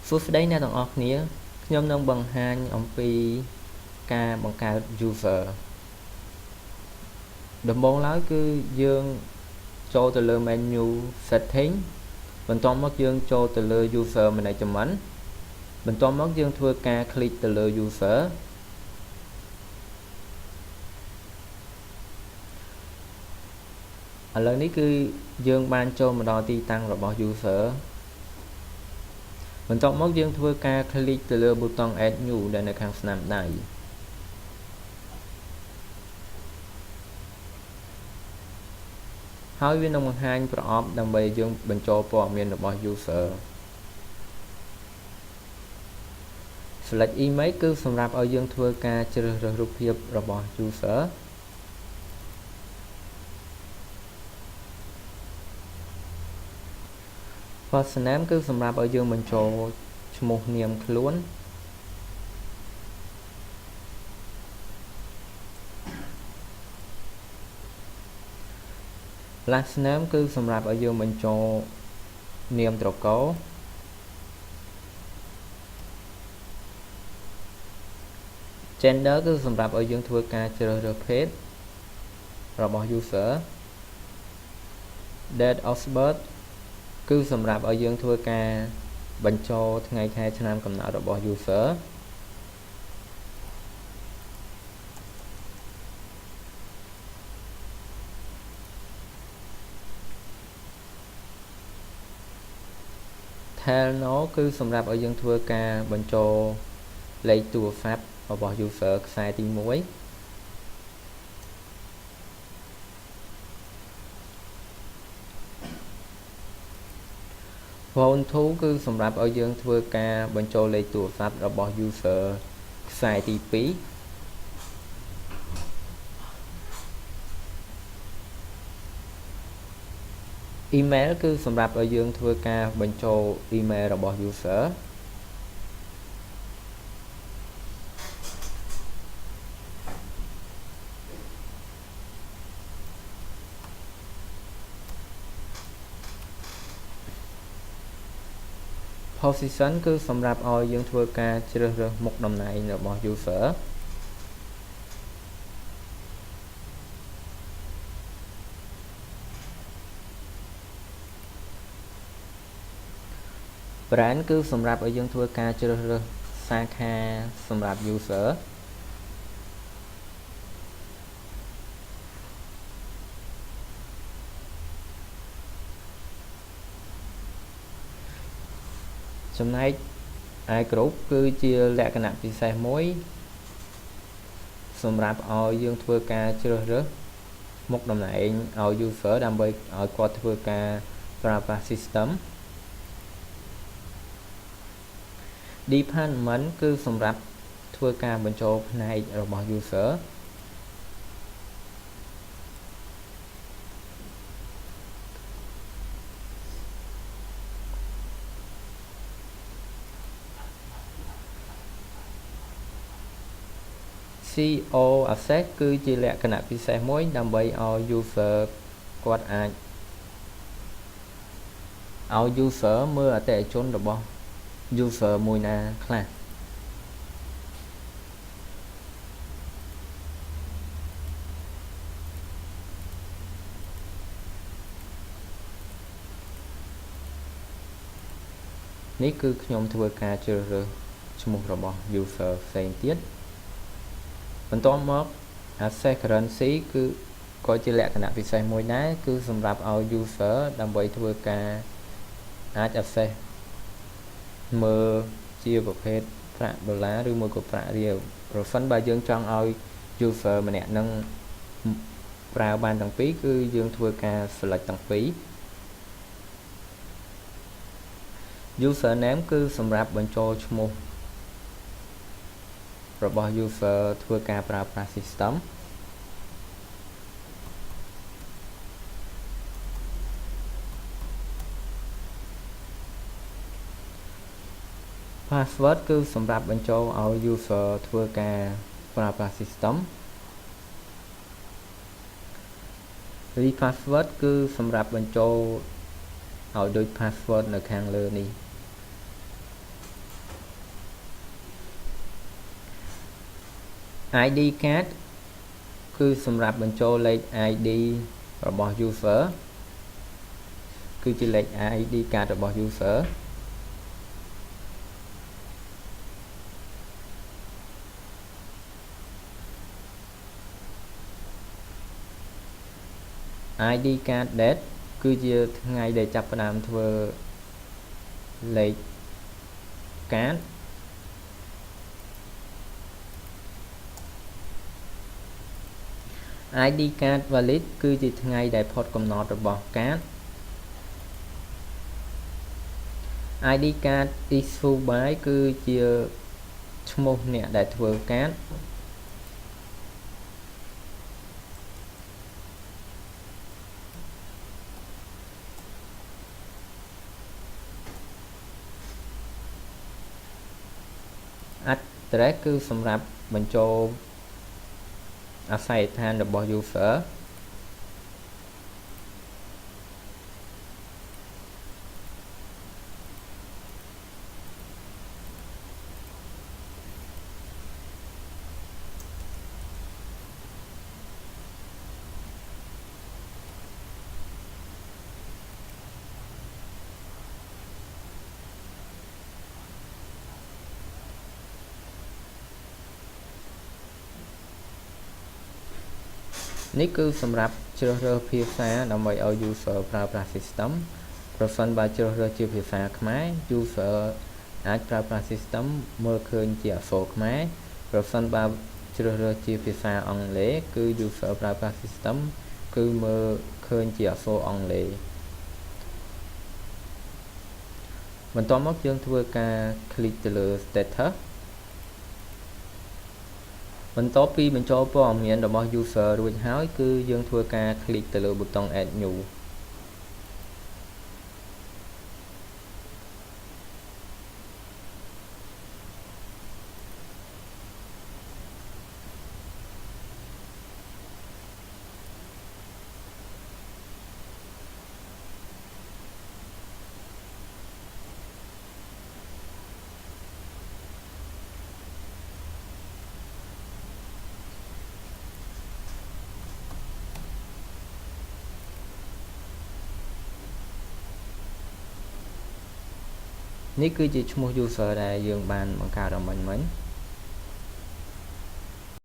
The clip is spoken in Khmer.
សួស្តីអ្នកទាំងអស់គ្នាខ្ញុំនឹងបង្ហាញអំពីការបង្កើត user ដំបូងឡើយគឺយើងចូលទៅលើ menu setting បន្ទាប់មកយើងចូលទៅលើ user management បន្ទាប់មកយើងធ្វើការ click ទៅលើ user ឥឡូវនេះគឺយើងបានចូលមកដល់ទីតាំងរបស់ user បន្ទាប់មកយើងធ្វើការ click ទៅលើប៊ូតុង add new ដែលនៅខាងស្នាមដៃហើយវានឹងបង្ហាញប្រអប់ដើម្បីយើងបញ្ចូលព័ត៌មានរបស់ user select image គឺសម្រាប់ឲ្យយើងធ្វើការជ្រើសរើសរូបភាពរបស់ user first name គឺសម្រាប់ឲ្យយើងបញ្ចូលឈ្មោះនាមខ្លួនlast name គឺសម្រាប់ឲ្យយើងបញ្ចូលនាមត្រកូលgender គឺសម្រាប់ឲ្យយើងធ្វើការជ្រើសរើសភេទរបស់ user date of birth គឺសម្រាប់ឲ្យយើងធ្វើការបញ្ចូលថ្ងៃខែឆ្នាំកំណើតរបស់ user tell no គឺសម្រាប់ឲ្យយើងធ្វើការបញ្ចូលលេខទូរស័ព្ទរបស់ user ខ្សែទី1phone to គឺសម្រាប់ឲ្យយើងធ្វើការបញ្ចូលលេខទូរស័ព្ទរបស់ user ខ្សែទី2 email គឺសម្រាប់ឲ្យយើងធ្វើការបញ្ចូល email របស់ user position គឺសម្រាប់ឲ្យយើងធ្វើការជ្រើសរើសមុខតំណែងរបស់ user brand គឺសម្រាប់ឲ្យយើងធ្វើការជ្រើសរើសសាខាសម្រាប់ userចំណែកឯ group គឺជាលក្ខណៈពិសេសមួយសម្រាប់ឲ្យយើងធ្វើការជ្រើសរើសមុខតំណែងឲ្យ user ដើម្បីឲ្យគាត់ធ្វើការប្រើប្រាស់ system department គឺសម្រាប់ធ្វើការបញ្ចូលផ្នែករបស់ user CO access គឺជាលក្ខណៈពិសេសមួយដើម្បីឲ្យ user គាត់អាចឲ្យ user មើលអតិថិជនរបស់ user មួយណាខ្លះនេះគឺខ្ញុំធ្វើការជ្រើសរើសឈ្មោះរបស់ user ផ្សេងទៀតបន្ទាប់មក access currency គឺក៏ជាលក្ខណៈពិសេសមួយដែរគឺសម្រាប់ឲ្យ user ដើម្បីធ្វើការអាច access មើលជាប្រភេទប្រាក់ដុល្លារឬមួយក៏ប្រាក់រៀលប្រសិនបើយើងចង់ឲ្យ user ម្នាក់នឹងប្រើបានទាំងពីរគឺយើងធ្វើការ select ទាំងពីរ username គឺសម្រាប់បញ្ចូលឈ្មោះរបស់ user ធ្វើការប្រើប្រាស់ system password គឺសម្រាប់បញ្ចូលឲ្យ user ធ្វើការប្រើប្រាស់ system repassword គឺសម្រាប់បញ្ចូលឲ្យដូច password នៅខាងលើនេះ ID card គឺសម្រាប់បញ្ចូលលេខ ID របស់ user គឺជាលេខ ID card របស់ user ID card date គឺជាថ្ងៃដែលចាប់ផ្ដើមធ្វើលេខ card ID card valid គឺជាថ្ងៃដែលផុតកំណត់របស់ card ID card issue by គឺជាឈ្មោះអ្នកដែលធ្វើ card address គឺសម្រាប់បញ្ចូលអាស័យដ្ឋានរបស់ user នេះគឺសម្រាប់ជ្រើសរើសភាសាដើម្បីឲ្យ user ប្រើប្រាស់ system ប្រសិនបើជ្រើសរើសជាភាសាខ្មែរ user អាចប្រើប្រាស់ system មើលឃើញជាអក្សរខ្មែរប្រសិនបើជ្រើសរើសជាភាសាអង់គ្លេសគឺ user ប្រើប្រាស់ system គឺមើលឃើញជាអក្សរអង់គ្លេសបន្ទាប់មកយើងធ្វើការ click ទៅលើ status បន្ទាប់ពីបញ្ចូលព័ត៌មានរបស់ user រួចហើយគឺយើងធ្វើការ click ទៅលើប៊ូតុង add new នេះគឺជាឈ្មោះ user ដែលយើងបានបង្កើតឲ្យមិញ